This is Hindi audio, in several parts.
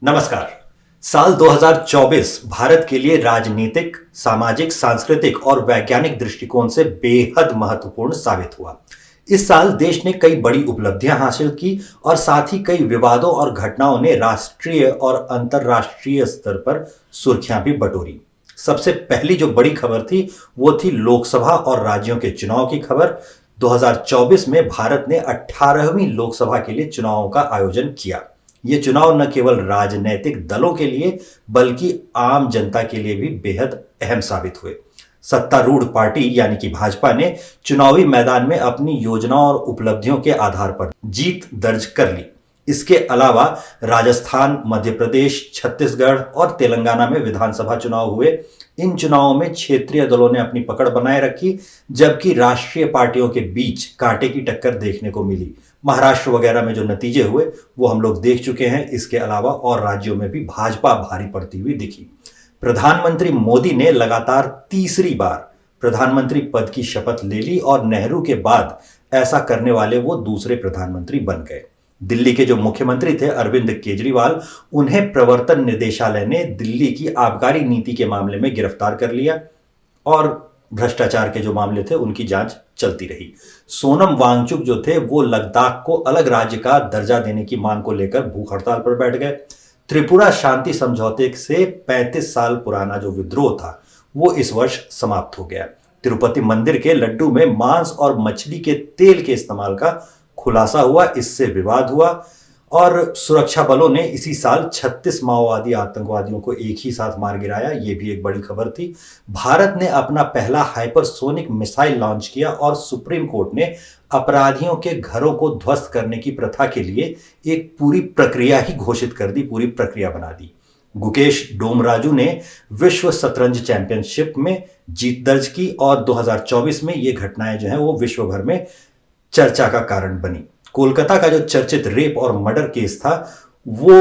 नमस्कार। साल 2024 भारत के लिए राजनीतिक, सामाजिक, सांस्कृतिक और वैज्ञानिक दृष्टिकोण से बेहद महत्वपूर्ण साबित हुआ। इस साल देश ने कई बड़ी उपलब्धियां हासिल की और साथ ही कई विवादों और घटनाओं ने राष्ट्रीय और अंतर्राष्ट्रीय स्तर पर सुर्खियां भी बटोरी। सबसे पहली जो बड़ी खबर थी वो थी लोकसभा और राज्यों के चुनाव की खबर। 2024 में भारत ने 18वीं लोकसभा के लिए चुनावों का आयोजन किया। ये चुनाव न केवल राजनीतिक दलों के लिए बल्कि आम जनता के लिए भी बेहद अहम साबित हुए। सत्तारूढ़ पार्टी यानी कि भाजपा ने चुनावी मैदान में अपनी योजनाओं और उपलब्धियों के आधार पर जीत दर्ज कर ली। इसके अलावा राजस्थान, मध्य प्रदेश, छत्तीसगढ़ और तेलंगाना में विधानसभा चुनाव हुए। इन चुनावों में क्षेत्रीय दलों ने अपनी पकड़ बनाए रखी, जबकि राष्ट्रीय पार्टियों के बीच कांटे की टक्कर देखने को मिली। महाराष्ट्र वगैरह में जो नतीजे हुए वो हम लोग देख चुके हैं। इसके अलावा और राज्यों में भी भाजपा भारी पड़ती हुई दिखी। प्रधानमंत्री मोदी ने लगातार तीसरी बार प्रधानमंत्री पद की शपथ ले ली और नेहरू के बाद ऐसा करने वाले वो दूसरे प्रधानमंत्री बन गए। दिल्ली के जो मुख्यमंत्री थे अरविंद केजरीवाल, उन्हें प्रवर्तन निदेशालय ने दिल्ली की आबकारी नीति के मामले में गिरफ्तार कर लिया और भ्रष्टाचार के जो मामले थे उनकी जांच चलती रही। सोनम वांगचुक जो थे वो लद्दाख को अलग राज्य का दर्जा देने की मांग को लेकर भूख हड़ताल पर बैठ गए। त्रिपुरा शांति समझौते से 35 साल पुराना जो विद्रोह था वो इस वर्ष समाप्त हो गया। तिरुपति मंदिर के लड्डू में मांस और मछली के तेल के इस्तेमाल का खुलासा हुआ, इससे विवाद हुआ और सुरक्षा बलों ने इसी साल 36 माओवादी आतंकवादियों को एक ही साथ मार गिराया। यह भी एक बड़ी खबर थी। भारत ने अपना पहला हाइपरसोनिक मिसाइल लॉन्च किया और सुप्रीम कोर्ट ने अपराधियों के घरों को ध्वस्त करने की प्रथा के लिए एक पूरी प्रक्रिया ही घोषित कर दी, पूरी प्रक्रिया बना दी। गुकेश डोमराजू ने विश्व शतरंज चैंपियनशिप में जीत दर्ज की और 2024 में ये घटनाएं जो है वो विश्व भर में चर्चा का कारण बनी। कोलकाता का जो चर्चित रेप और मर्डर केस था वो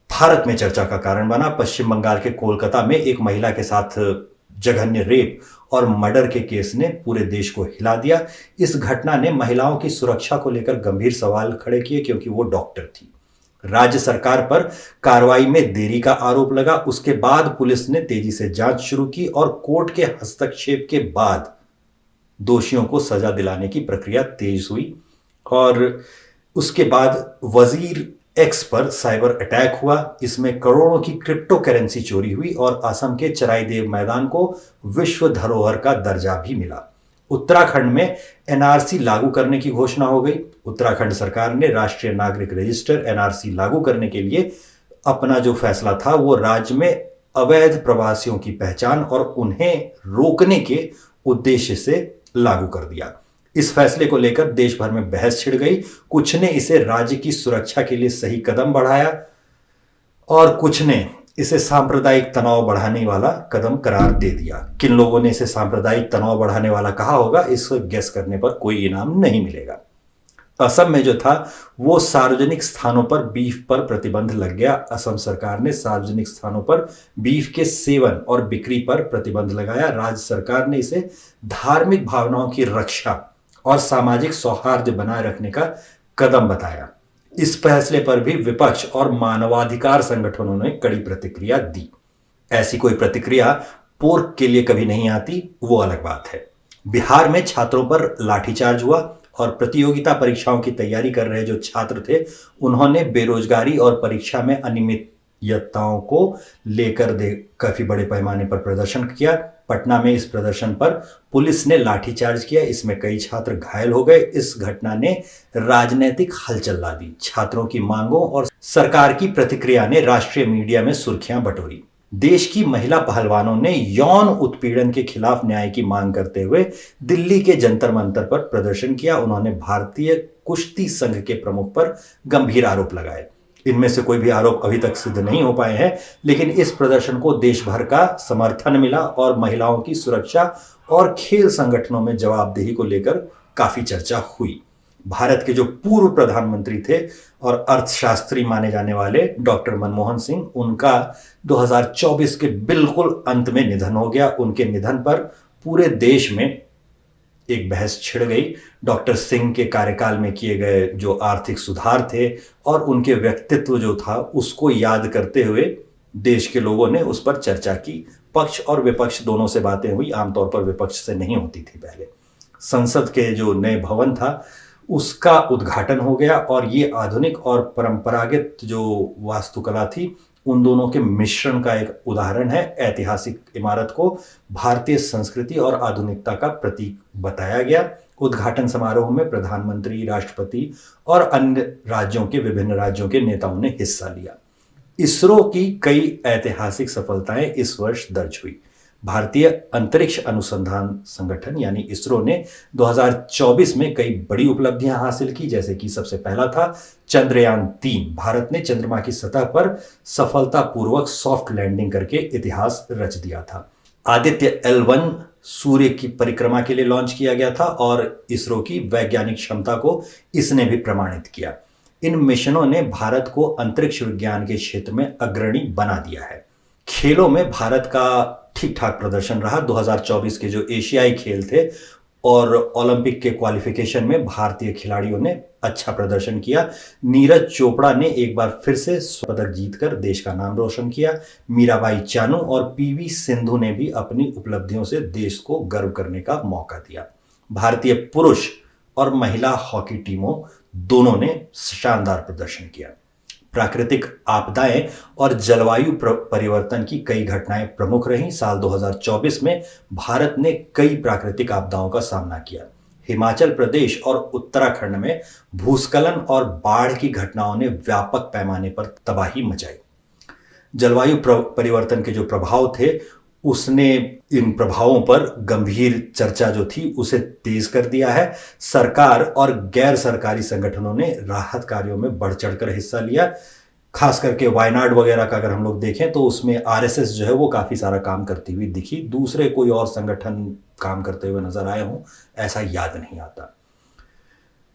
भारत में चर्चा का कारण बना। पश्चिम बंगाल के कोलकाता में एक महिला के साथ जघन्य रेप और मर्डर के केस ने पूरे देश को हिला दिया। इस घटना ने महिलाओं की सुरक्षा को लेकर गंभीर सवाल खड़े किए क्योंकि वो डॉक्टर थी। राज्य सरकार पर कार्रवाई में देरी का आरोप लगा। उसके बाद पुलिस ने तेजी से जांच शुरू की और कोर्ट के हस्तक्षेप के बाद दोषियों को सजा दिलाने की प्रक्रिया तेज हुई। और उसके बाद वजीर एक्स पर साइबर अटैक हुआ। इसमें करोड़ों की क्रिप्टो करेंसी चोरी हुई और असम के चराईदेव मैदान को विश्व धरोहर का दर्जा भी मिला। उत्तराखंड में एनआरसी लागू करने की घोषणा हो गई। उत्तराखंड सरकार ने राष्ट्रीय नागरिक रजिस्टर एनआरसी लागू करने के लिए अपना जो फैसला था वो राज्य में अवैध प्रवासियों की पहचान और उन्हें रोकने के उद्देश्य से लागू कर दिया। इस फैसले को लेकर देश भर में बहस छिड़ गई। कुछ ने इसे राज्य की सुरक्षा के लिए सही कदम बढ़ाया और कुछ ने इसे सांप्रदायिक तनाव बढ़ाने वाला कदम करार दे दिया। किन लोगों ने इसे सांप्रदायिक तनाव बढ़ाने वाला कहा होगा, इसको गेस करने पर कोई इनाम नहीं मिलेगा। असम में जो था वो सार्वजनिक स्थानों पर बीफ पर प्रतिबंध लग गया। असम सरकार ने सार्वजनिक स्थानों पर बीफ के सेवन और बिक्री पर प्रतिबंध लगाया। राज्य सरकार ने इसे धार्मिक भावनाओं की रक्षा और सामाजिक सौहार्द बनाए रखने का कदम बताया। इस फैसले पर भी विपक्ष और मानवाधिकार संगठनों ने कड़ी प्रतिक्रिया दी। ऐसी कोई प्रतिक्रिया पोर्क के लिए कभी नहीं आती, वो अलग बात है। बिहार में छात्रों पर लाठीचार्ज हुआ और प्रतियोगिता परीक्षाओं की तैयारी कर रहे जो छात्र थे उन्होंने बेरोजगारी और परीक्षा में अनियमितताओं को लेकर काफी बड़े पैमाने पर प्रदर्शन किया। पटना में इस प्रदर्शन पर पुलिस ने लाठीचार्ज किया। इसमें कई छात्र घायल हो गए। इस घटना ने राजनीतिक हलचल ला दी। छात्रों की मांगों और सरकार की प्रतिक्रिया ने राष्ट्रीय मीडिया में सुर्खियां बटोरी। देश की महिला पहलवानों ने यौन उत्पीड़न के खिलाफ न्याय की मांग करते हुए दिल्ली के जंतर मंतर पर प्रदर्शन किया। उन्होंने भारतीय कुश्ती संघ के प्रमुख पर गंभीर आरोप लगाए। इनमें से कोई भी आरोप अभी तक सिद्ध नहीं हो पाए हैं, लेकिन इस प्रदर्शन को देश भर का समर्थन मिला और महिलाओं की सुरक्षा और खेल संगठनों में जवाबदेही को लेकर काफी चर्चा हुई। भारत के जो पूर्व प्रधानमंत्री थे और अर्थशास्त्री माने जाने वाले डॉक्टर मनमोहन सिंह, उनका 2024 के बिल्कुल अंत में निधन हो गया। उनके निधन पर पूरे देश में एक बहस छिड़ गई डॉक्टर सिंह के कार्यकाल में किए गए जो आर्थिक सुधार थे और उनके व्यक्तित्व जो था उसको याद करते हुए देश के लोगों ने उस पर चर्चा की। पक्ष और विपक्ष दोनों से बातें हुई, आमतौर पर विपक्ष से नहीं होती थी पहले। संसद के जो नए भवन था उसका उद्घाटन हो गया और ये आधुनिक और परंपरागत जो वास्तुकला थी उन दोनों के मिश्रण का एक उदाहरण है। ऐतिहासिक इमारत को भारतीय संस्कृति और आधुनिकता का प्रतीक बताया गया। उद्घाटन समारोह में प्रधानमंत्री, राष्ट्रपति और अन्य राज्यों के विभिन्न राज्यों के नेताओं ने हिस्सा लिया। इसरो की कई ऐतिहासिक सफलताएं इस वर्ष दर्ज हुई। भारतीय अंतरिक्ष अनुसंधान संगठन यानी इसरो ने 2024 में कई बड़ी उपलब्धियां हासिल की, जैसे कि सबसे पहला था चंद्रयान-3। भारत ने चंद्रमा की सतह पर सफलतापूर्वक सॉफ्ट लैंडिंग करके इतिहास रच दिया था। आदित्य L1 सूर्य की परिक्रमा के लिए लॉन्च किया गया था और इसरो की वैज्ञानिक क्षमता को इसने भी प्रमाणित किया। इन मिशनों ने भारत को अंतरिक्ष विज्ञान के क्षेत्र में अग्रणी बना दिया है। खेलों में भारत का ठीक ठाक प्रदर्शन रहा। 2024 के जो एशियाई खेल थे और ओलंपिक के क्वालिफिकेशन में भारतीय खिलाड़ियों ने अच्छा प्रदर्शन किया। नीरज चोपड़ा ने एक बार फिर से स्वर्ण पदक जीतकर देश का नाम रोशन किया। मीराबाई चानू और पीवी सिंधु ने भी अपनी उपलब्धियों से देश को गर्व करने का मौका दिया। भारतीय पुरुष और महिला हॉकी टीमों दोनों ने शानदार प्रदर्शन किया। प्राकृतिक आपदाएं और जलवायु परिवर्तन की कई घटनाएं प्रमुख रहीं। साल 2024 में भारत ने कई प्राकृतिक आपदाओं का सामना किया। हिमाचल प्रदेश और उत्तराखंड में भूस्खलन और बाढ़ की घटनाओं ने व्यापक पैमाने पर तबाही मचाई। जलवायु परिवर्तन के जो प्रभाव थे उसने इन प्रभावों पर गंभीर चर्चा जो थी उसे तेज कर दिया है। सरकार और गैर सरकारी संगठनों ने राहत कार्यों में बढ़ चढ़कर हिस्सा लिया। खास करके वायनाड वगैरह का अगर हम लोग देखें तो उसमें आरएसएस जो है वो काफी सारा काम करती हुई दिखी। दूसरे कोई और संगठन काम करते हुए नजर आए हों ऐसा याद नहीं आता।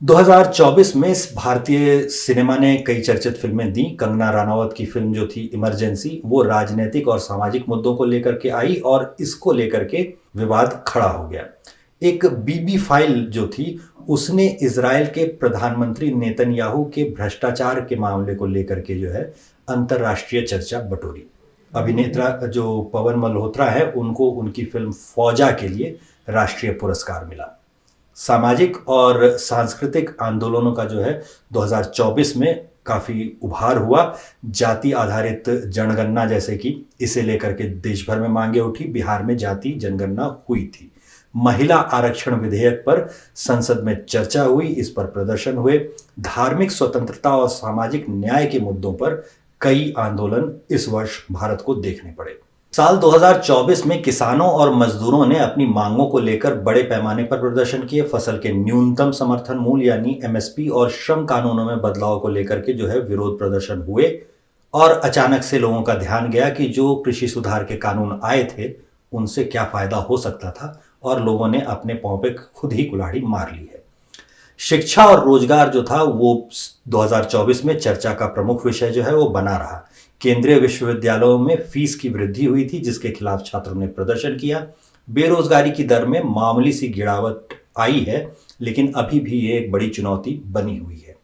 2024 में भारतीय सिनेमा ने कई चर्चित फिल्में दी। कंगना रनावत की फिल्म जो थी इमरजेंसी वो राजनीतिक और सामाजिक मुद्दों को लेकर के आई और इसको लेकर के विवाद खड़ा हो गया। एक बीबी फाइल जो थी उसने इजराइल के प्रधानमंत्री नेतन्याहू के भ्रष्टाचार के मामले को लेकर के जो है अंतरराष्ट्रीय चर्चा बटोरी। अभिनेता जो पवन मल्होत्रा है उनको उनकी फिल्म फौजा के लिए राष्ट्रीय पुरस्कार मिला। सामाजिक और सांस्कृतिक आंदोलनों का जो है 2024 में काफी उभार हुआ। जाति आधारित जनगणना जैसे कि इसे लेकर के देश भर में मांगे उठी। बिहार में जाति जनगणना हुई थी। महिला आरक्षण विधेयक पर संसद में चर्चा हुई, इस पर प्रदर्शन हुए। धार्मिक स्वतंत्रता और सामाजिक न्याय के मुद्दों पर कई आंदोलन इस वर्ष भारत को देखने पड़े। साल 2024 में किसानों और मजदूरों ने अपनी मांगों को लेकर बड़े पैमाने पर प्रदर्शन किए। फसल के न्यूनतम समर्थन मूल्य यानी एमएसपी और श्रम कानूनों में बदलाव को लेकर के जो है विरोध प्रदर्शन हुए और अचानक से लोगों का ध्यान गया कि जो कृषि सुधार के कानून आए थे उनसे क्या फायदा हो सकता था और लोगों ने अपने पांव पे खुद ही कुल्हाड़ी मार ली है। शिक्षा और रोजगार जो था वो 2024 में चर्चा का प्रमुख विषय जो है वो बना रहा। केंद्रीय विश्वविद्यालयों में फीस की वृद्धि हुई थी जिसके खिलाफ छात्रों ने प्रदर्शन किया। बेरोजगारी की दर में मामूली सी गिरावट आई है लेकिन अभी भी ये एक बड़ी चुनौती बनी हुई है।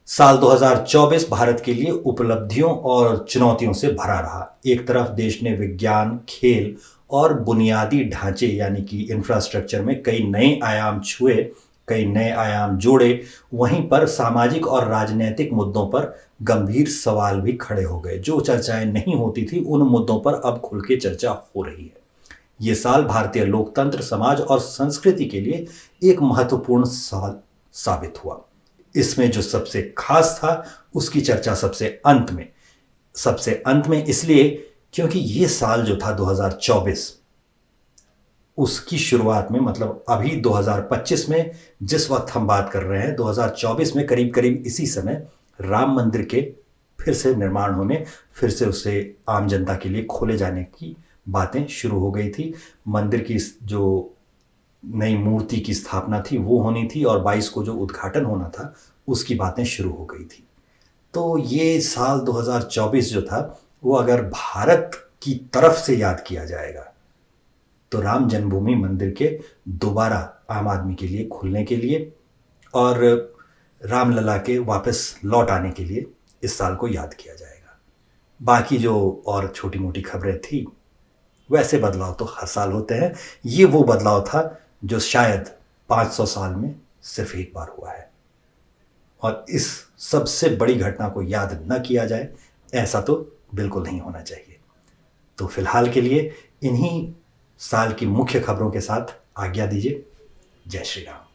साल 2024 भारत के लिए उपलब्धियों और चुनौतियों से भरा रहा। एक तरफ देश ने विज्ञान, खेल और बुनियादी ढांचे यानी कि इंफ्रास्ट्रक्चर में कई नए आयाम छुए, कई नए आयाम जोड़े, वहीं पर सामाजिक और राजनीतिक मुद्दों पर गंभीर सवाल भी खड़े हो गए। जो चर्चाएं नहीं होती थी उन मुद्दों पर अब खुल के चर्चा हो रही है। ये साल भारतीय लोकतंत्र, समाज और संस्कृति के लिए एक महत्वपूर्ण साल साबित हुआ। इसमें जो सबसे खास था उसकी चर्चा सबसे अंत में इसलिए क्योंकि ये साल जो था 2024 उसकी शुरुआत में मतलब अभी 2025 में जिस वक्त हम बात कर रहे हैं 2024 में करीब करीब इसी समय राम मंदिर के फिर से निर्माण होने, फिर से उसे आम जनता के लिए खोले जाने की बातें शुरू हो गई थी। मंदिर की जो नई मूर्ति की स्थापना थी वो होनी थी और 22 को जो उद्घाटन होना था उसकी बातें शुरू हो गई थी। तो ये साल 2024 जो था वो अगर भारत की तरफ से याद किया जाएगा तो राम जन्मभूमि मंदिर के दोबारा आम आदमी के लिए खुलने के लिए और रामलला के वापस लौट आने के लिए इस साल को याद किया जाएगा। बाकी जो और छोटी मोटी खबरें थी, वैसे बदलाव तो हर साल होते हैं। ये वो बदलाव था जो शायद 500 साल में सिर्फ एक बार हुआ है, और इस सबसे बड़ी घटना को याद न किया जाए, ऐसा तो बिल्कुल नहीं होना चाहिए। तो फिलहाल के लिए इन्हीं साल की मुख्य खबरों के साथ आज्ञा दीजिए। जय श्री राम।